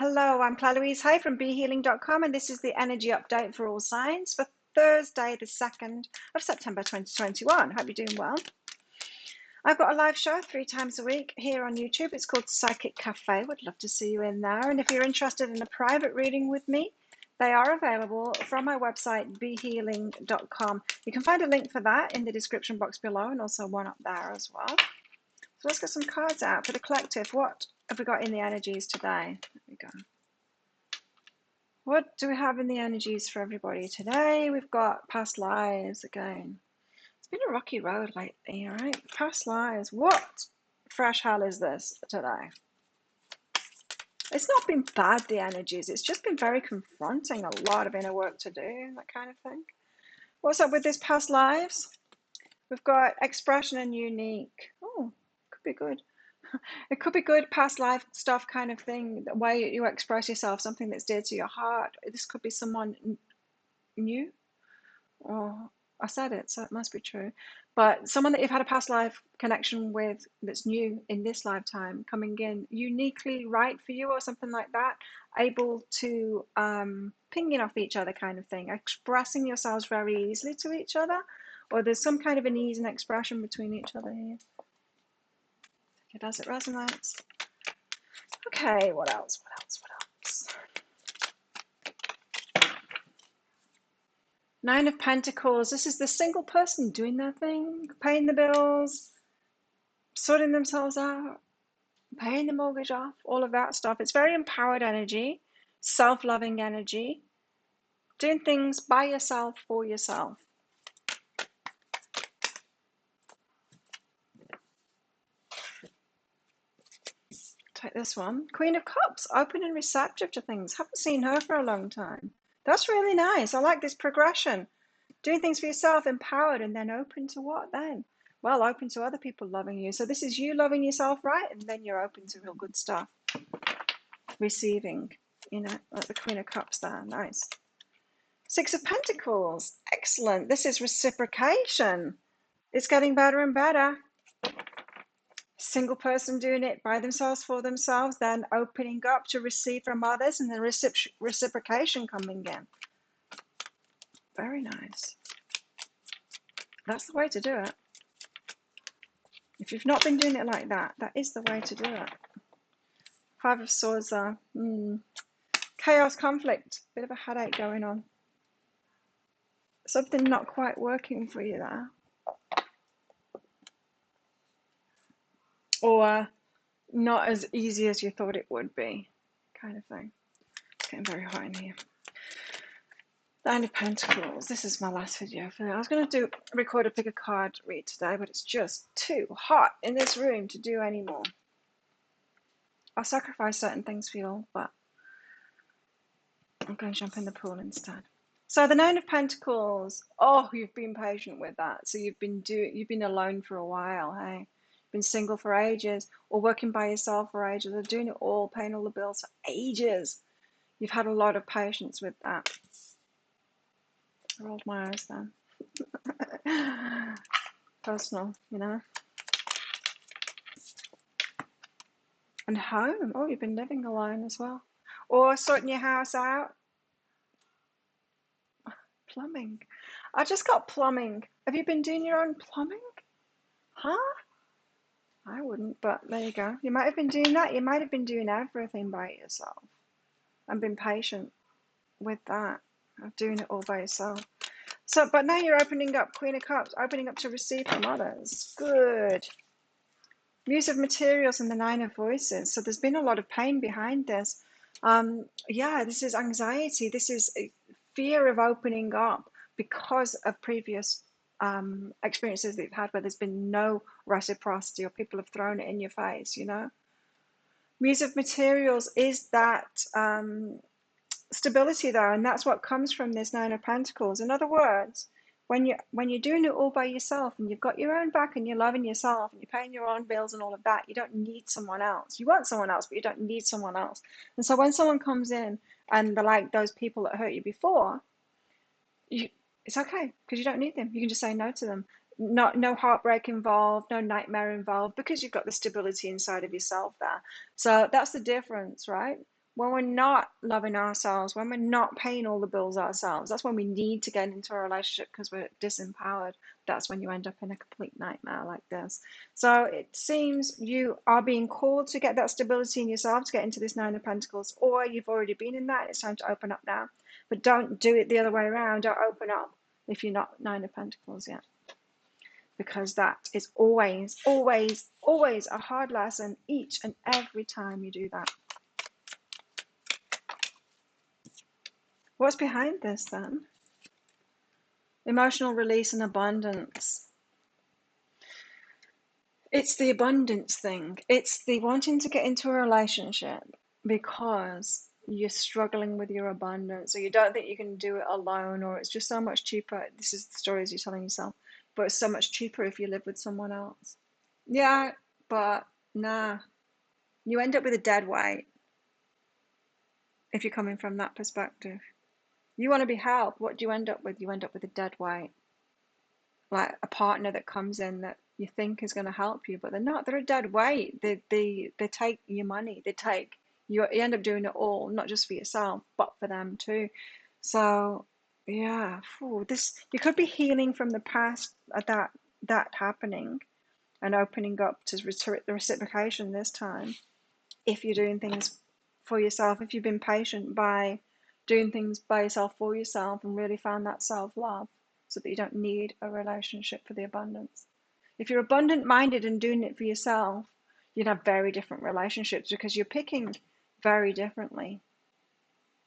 Hello, I'm Claire Louise Hay from BeHealing.com, and this is the energy update for all signs for Thursday, the 2nd of September 2021. Hope you're doing well. I've got a live show 3 times a week here on YouTube. It's called Psychic Cafe. Would love to see you in there. And if you're interested in a private reading with me, they are available from my website, BeHealing.com. You can find a link for that in the description box below, and also one up there as well. So let's get some cards out for the collective. What have we got in the energies today? There we go. What do we have in the energies for everybody today? We've got past lives again. It's been a rocky road lately, all right? Past lives. What fresh hell is this today? It's not been bad, the energies. It's just been very confronting, a lot of inner work to do, that kind of thing. What's up with this past lives? We've got expression and unique. Oh, could be good. It could be good past life stuff kind of thing, the way you express yourself, something that's dear to your heart. This could be someone new. Oh, I said it, so it must be true. But someone that you've had a past life connection with that's new in this lifetime, coming in uniquely right for you or something like that, able to ping off each other kind of thing, expressing yourselves very easily to each other, or there's some kind of an ease and expression between each other here. It does, it resonates. Okay, what else? Nine of Pentacles. This is the single person doing their thing, paying the bills, sorting themselves out, paying the mortgage off, all of that stuff. It's very empowered energy, self-loving energy, doing things by yourself, for yourself. Take this one. Queen of Cups, open and receptive to things. Haven't seen her for a long time. That's really nice. I like this progression. Doing things for yourself, empowered, and then open to what then? Well, open to other people loving you. So this is you loving yourself, right? And then you're open to real good stuff. Receiving, like the Queen of Cups there. Nice. Six of Pentacles. Excellent. This is reciprocation. It's getting better and better. Single person doing it by themselves, for themselves, then opening up to receive from others, and then reciprocation coming in. Very nice. That's the way to do it. If you've not been doing it like that, that is the way to do it. Five of Swords there. Chaos, conflict. Bit of a headache going on. Something not quite working for you there. Or not as easy as you thought it would be, kind of thing. It's getting very hot in here. Nine of Pentacles. This is my last video for now. I was going to record a pick a card read today, but it's just too hot in this room to do anymore. I'll sacrifice certain things for you all, but I'm going to jump in the pool instead. So the Nine of Pentacles. Oh, you've been patient with that. So you've been alone for a while, hey? Been single for ages, or working by yourself for ages, or doing it all, paying all the bills for ages. You've had a lot of patience with that. I rolled my eyes then. Personal, And home. Oh, you've been living alone as well. Or sorting your house out. Plumbing. I just got plumbing. Have you been doing your own plumbing? Huh? I wouldn't, but there you go. You might have been doing that. You might have been doing everything by yourself and been patient with that, of doing it all by yourself. So, but now you're opening up, Queen of Cups, opening up to receive from others. Good. Muse of Materials and the Nine of Voices. So there's been a lot of pain behind this. Yeah, this is anxiety. This is fear of opening up because of previous experiences that you've had where there's been no reciprocity, or people have thrown it in your face, Muse of Materials is that stability there, and that's what comes from this Nine of Pentacles. In other words, when you're doing it all by yourself, and you've got your own back, and you're loving yourself, and you're paying your own bills and all of that, you don't need someone else. You want someone else, but you don't need someone else. And so when someone comes in and they're like those people that hurt you before, it's okay, because you don't need them. You can just say no to them. No heartbreak involved, no nightmare involved, because you've got the stability inside of yourself there. So that's the difference, right? when we're not loving ourselves, when we're not paying all the bills ourselves, that's when we need to get into a relationship because we're disempowered. That's when you end up in a complete nightmare like this. So it seems you are being called to get that stability in yourself, to get into this Nine of Pentacles, or you've already been in that. It's time to open up now. But don't do it the other way around. Don't open up if you're not Nine of Pentacles yet. Because that is always, always, always a hard lesson each and every time you do that. What's behind this then? Emotional release and abundance. It's the abundance thing. It's the wanting to get into a relationship because you're struggling with your abundance, or you don't think you can do it alone, or it's just so much cheaper. This is the stories you're telling yourself, but it's so much cheaper if you live with someone else. Yeah, but nah. You end up with a dead weight if you're coming from that perspective. You want to be helped. What do you end up with? You end up with a dead weight. Like a partner that comes in that you think is going to help you, but they're not. They're a dead weight. They take your money. They take you end up doing it all, not just for yourself, but for them too. So yeah, this you could be healing from the past at that happening and opening up to the reciprocation this time. If you're doing things for yourself, if you've been patient by doing things by yourself for yourself and really found that self-love so that you don't need a relationship for the abundance. If you're abundant minded and doing it for yourself, you'd have very different relationships because you're picking very differently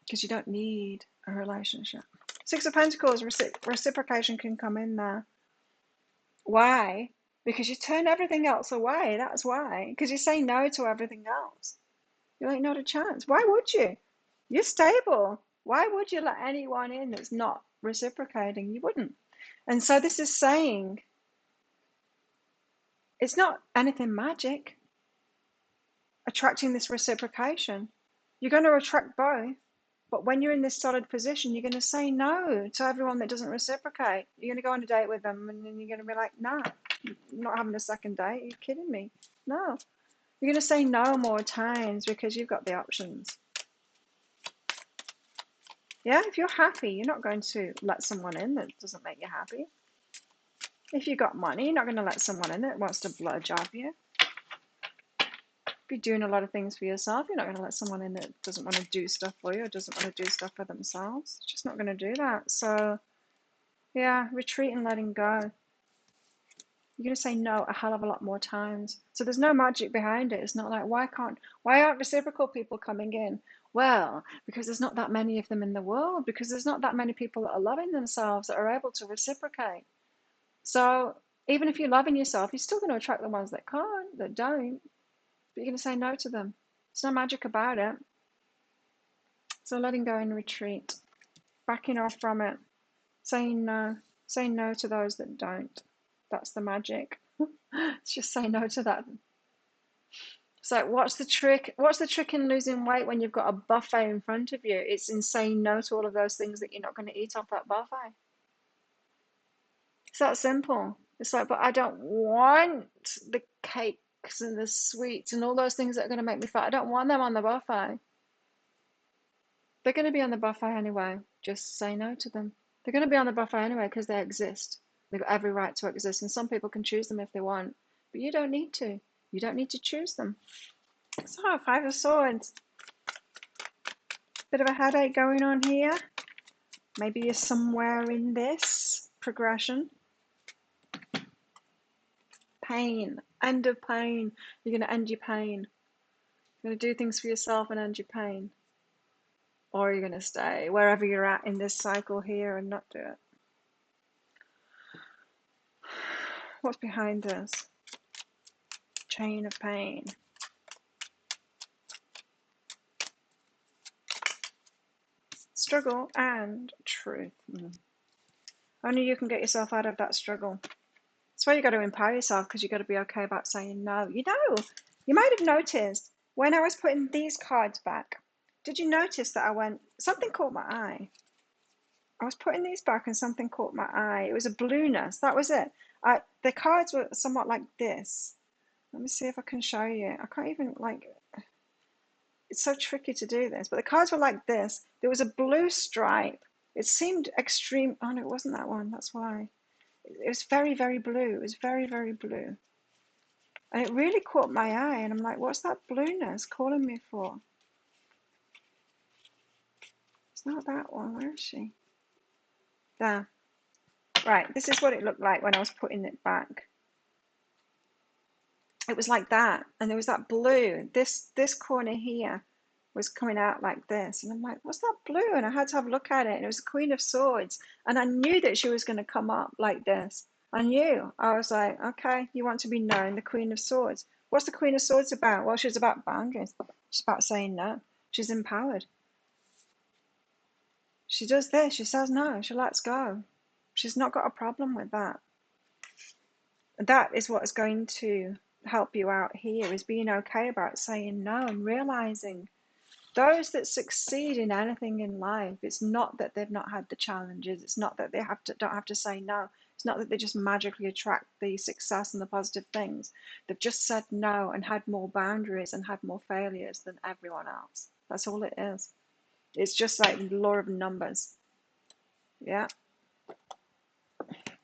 because you don't need a relationship. Six of Pentacles, reciprocation can come in there. Why? Because you turn everything else away. That's why. Because you say no to everything else. You're like, not a chance. Why would you? You're stable. Why would you let anyone in that's not reciprocating? You wouldn't. And so this is saying it's not anything magic attracting this reciprocation. You're going to attract both. But when you're in this solid position, you're going to say no to everyone that doesn't reciprocate. You're going to go on a date with them and then you're going to be like, nah, I'm not having a second date. Are you kidding me? No. You're going to say no more times because you've got the options. Yeah, if you're happy, you're not going to let someone in that doesn't make you happy. If you've got money, you're not going to let someone in that wants to blowjob you. If you're doing a lot of things for yourself, you're not going to let someone in that doesn't want to do stuff for you or doesn't want to do stuff for themselves. It's just not going to do that. So, yeah, retreat and letting go. You're going to say no a hell of a lot more times. So there's no magic behind it. It's not like, why aren't reciprocal people coming in? Well, because there's not that many of them in the world, because there's not that many people that are loving themselves that are able to reciprocate. So even if you're loving yourself, you're still going to attract the ones that can't, that don't, but you're going to say no to them. There's no magic about it. So letting go and retreat, backing off from it, saying no to those that don't. That's the magic. It's just say no to that. So what's the trick? What's the trick in losing weight when you've got a buffet in front of you? It's in saying no to all of those things that you're not going to eat off that buffet. It's that simple. It's like, but I don't want the cakes and the sweets and all those things that are going to make me fat. I don't want them on the buffet. They're going to be on the buffet anyway. Just say no to them. They're going to be on the buffet anyway because they exist. They've got every right to exist. And some people can choose them if they want. But you don't need to. You don't need to choose them. So, Five of Swords. Bit of a headache going on here. Maybe you're somewhere in this progression. Pain. End of pain. You're going to end your pain. You're going to do things for yourself and end your pain. Or you're going to stay wherever you're at in this cycle here and not do it. What's behind this? Chain of pain. Struggle and truth. Only you can get yourself out of that struggle. That's why you got to empower yourself, because you got to be okay about saying no. You might have noticed when I was putting these cards back, did you notice that something caught my eye? I was putting these back and something caught my eye. It was a blueness. That was it. The cards were somewhat like this. Let me see if I can show you. I can't even it's so tricky to do this. But the cards were like this. There was a blue stripe. It seemed extreme. Oh no, it wasn't that one. That's why. It was very, very blue. It was very, very blue. And it really caught my eye. And I'm like, what's that blueness calling me for? It's not that one. Where is she? There. Right. This is what it looked like when I was putting it back. It was like that. And there was that blue. This corner here was coming out like this. And I'm like, what's that blue? And I had to have a look at it. And it was the Queen of Swords. And I knew that she was going to come up like this. I knew. I was like, okay, you want to be known, the Queen of Swords. What's the Queen of Swords about? Well, she's about boundaries. She's about saying no. She's empowered. She does this. She says no. She lets go. She's not got a problem with that. That is what is going to help you out here, is being okay about saying no and realizing those that succeed in anything in life, it's not that they've not had the challenges. It's not that they don't have to say no. It's not that they just magically attract the success and the positive things. They've just said no and had more boundaries and had more failures than everyone else. That's all it is. It's just like the law of numbers. Yeah.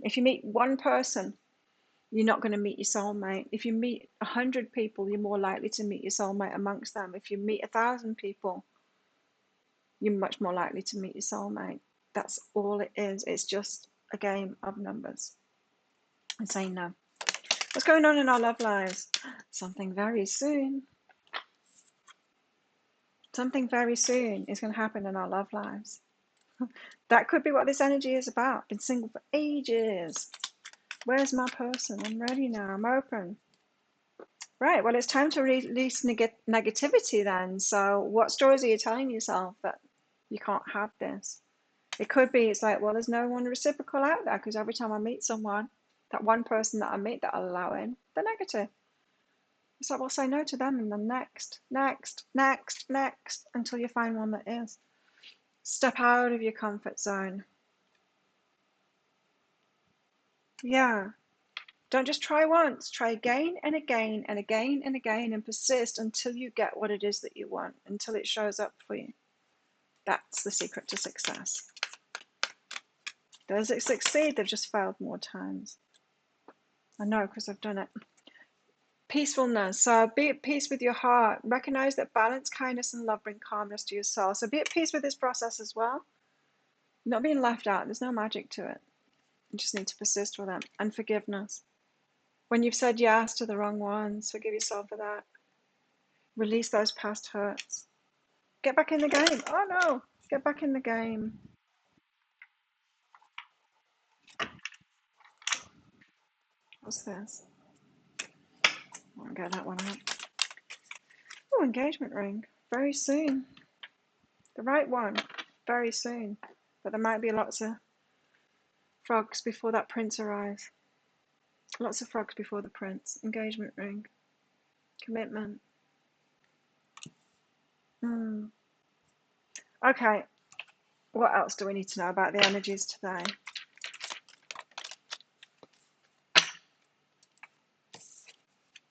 If you meet one person, you're not going to meet your soulmate. If you meet 100 people, you're more likely to meet your soulmate amongst them. If you meet 1,000 people, you're much more likely to meet your soulmate. That's all it is. It's just a game of numbers and saying no. What's going on in our love lives? Something very soon. Something very soon is going to happen in our love lives. That could be what this energy is about. Been single for ages. Where's my person? I'm ready now. I'm open. Right, well, it's time to release negativity then. So what stories are you telling yourself that you can't have this? It could be, it's like, well, there's no one reciprocal out there because every time I meet someone, that one person that I meet that I'll allow in, they're negative. It's like, well, say no to them and then next, until you find one that is. Step out of your comfort zone. Yeah. Don't just try once. Try again and again and again and again and persist until you get what it is that you want, until it shows up for you. That's the secret to success. Those that succeed, they've just failed more times. I know because I've done it. Peacefulness. So be at peace with your heart. Recognize that balance, kindness, and love bring calmness to your soul. So be at peace with this process as well. You're not being left out. There's no magic to it. You just need to persist with it. And forgiveness. When you've said yes to the wrong ones, forgive yourself for that. Release those past hurts. Get back in the game. Oh no, get back in the game. What's this? I'll get that one out. Oh, engagement ring. Very soon. The right one. Very soon. But there might be lots of frogs before that prince arrives. Lots of frogs before the prince. Engagement ring. Commitment. Okay. What else do we need to know about the energies today?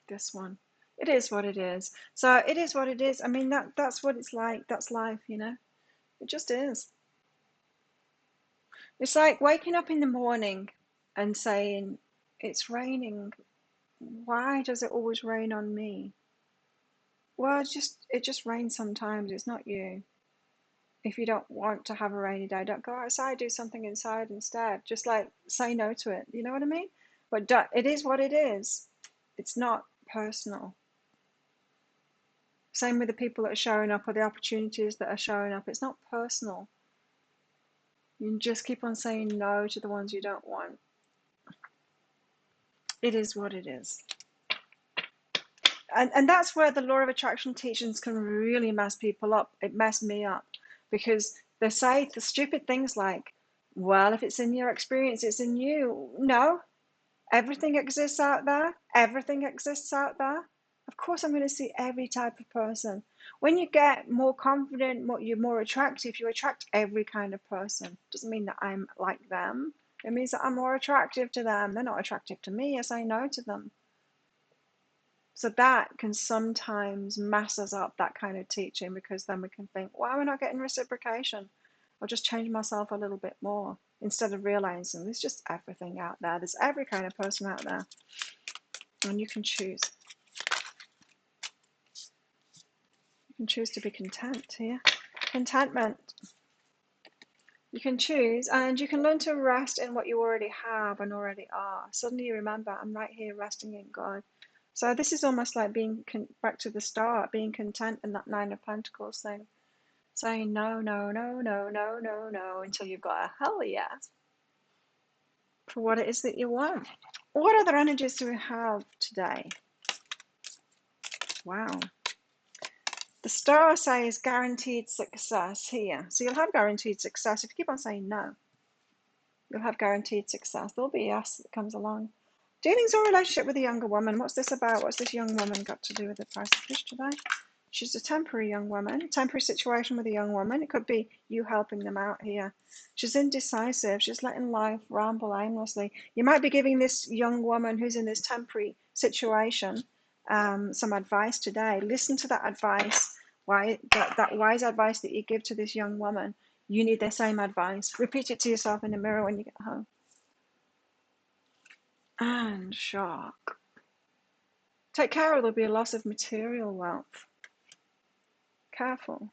This one. It is what it is. So it is what it is. I mean, that's what it's like. That's life, you know. It just is. It's like waking up in the morning and saying, it's raining. Why does it always rain on me? Well, it just rains sometimes. It's not you. If you don't want to have a rainy day, don't go outside. Do something inside instead. Just like say no to it. You know what I mean? But it is what it is. It's not personal. Same with the people that are showing up or the opportunities that are showing up. It's not personal. You just keep on saying no to the ones you don't want. It is what it is. And that's where the law of attraction teachings can really mess people up. It messed me up because they say the stupid things like, well, if it's in your experience, it's in you. No, everything exists out there. Everything exists out there. Of course, I'm going to see every type of person. When you get more confident, you're more attractive, you attract every kind of person. Doesn't mean that I'm like them. It means that I'm more attractive to them. They're not attractive to me. I say no to them. So that can sometimes mess us up, that kind of teaching, because then we can think, why am I not getting reciprocation? I'll just change myself a little bit more, instead of realizing there's just everything out there. There's every kind of person out there, and you can choose. You can choose to be content here. Contentment. You can choose, and you can learn to rest in what you already have and already are. Suddenly you remember, I'm right here resting in God. So this is almost like being back to the start, being content in that Nine of Pentacles thing. Saying no, no, no, no, no, no, no, until you've got a hell yes for what it is that you want. What other energies do we have today? Wow. The star says guaranteed success here. So you'll have guaranteed success. If you keep on saying no, you'll have guaranteed success. There'll be a yes that comes along. Dealings or relationship with a younger woman. What's this about? What's this young woman got to do with the price of fish today? She's a temporary young woman, temporary situation with a young woman. It could be you helping them out here. She's indecisive. She's letting life ramble aimlessly. You might be giving this young woman who's in this temporary situation some advice today. Listen to that advice. Why that wise advice that you give to this young woman, you need the same advice. Repeat it to yourself in the mirror when you get home. And shock. Take care or there'll be a loss of material wealth. Careful.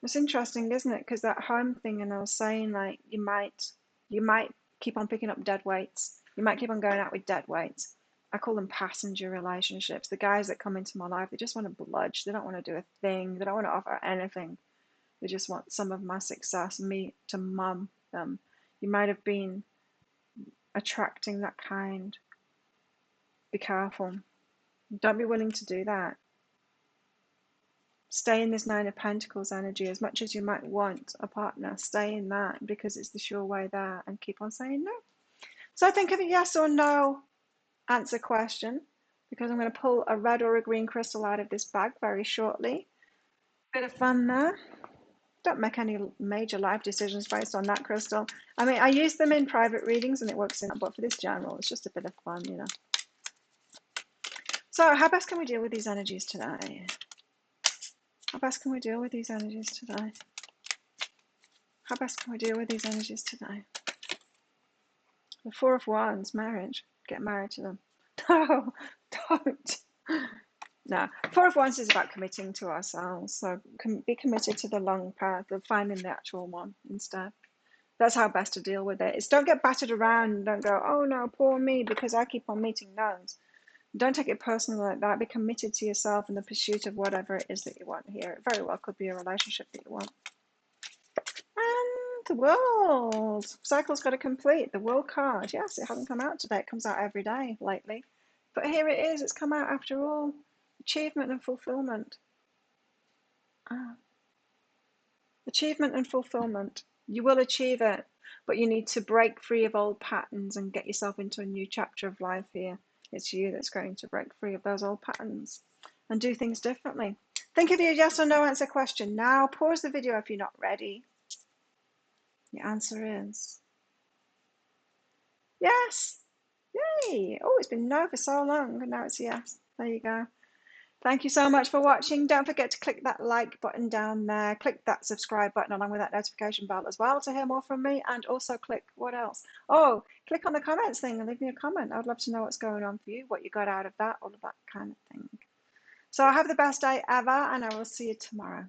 It's interesting, isn't it? Because that home thing, and I was saying, like, you might keep on picking up dead weights. You might keep on going out with dead weights. I call them passenger relationships. The guys that come into my life, they just want to bludge. They don't want to do a thing. They don't want to offer anything. They just want some of my success, me to mum them. You might have been attracting that kind. Be careful. Don't be willing to do that. Stay in this Nine of Pentacles energy. As much as you might want a partner, stay in that, because it's the sure way there, and keep on saying no. So think of a yes or no answer question, because I'm going to pull a red or a green crystal out of this bag very shortly. Bit of fun there. Don't make any major life decisions based on that crystal. I mean, I use them in private readings and it works in, but for this general, it's just a bit of fun, you know. So how best can we deal with these energies today? How best can we deal with these energies today? How best can we deal with these energies today? The Four of Wands, marriage. Get married to them. No, don't. No. Four of Wands is about committing to ourselves. So be committed to the long path of finding the actual one instead. That's how best to deal with it. It's don't get battered around and don't go, oh no, poor me, because I keep on meeting no's. Don't take it personally like that. Be committed to yourself in the pursuit of whatever it is that you want here. It very well could be a relationship that you want. And the World. Cycle's got to complete. The World card. Yes, it hasn't come out today. It comes out every day lately. But here it is. It's come out after all. Achievement and fulfillment. Achievement and fulfillment. You will achieve it, but you need to break free of old patterns and get yourself into a new chapter of life here. It's you that's going to break free of those old patterns and do things differently. Think of your yes or no answer question now. Pause the video if you're not ready. The answer is yes. Yay. Oh, it's been no for so long, and now it's yes. There you go. Thank you so much for watching. Don't forget to click that like button down there. Click that subscribe button along with that notification bell as well to hear more from me. And also click what else? Oh, click on the comments thing and leave me a comment. I would love to know what's going on for you, what you got out of that, all of that kind of thing. So have the best day ever, and I will see you tomorrow.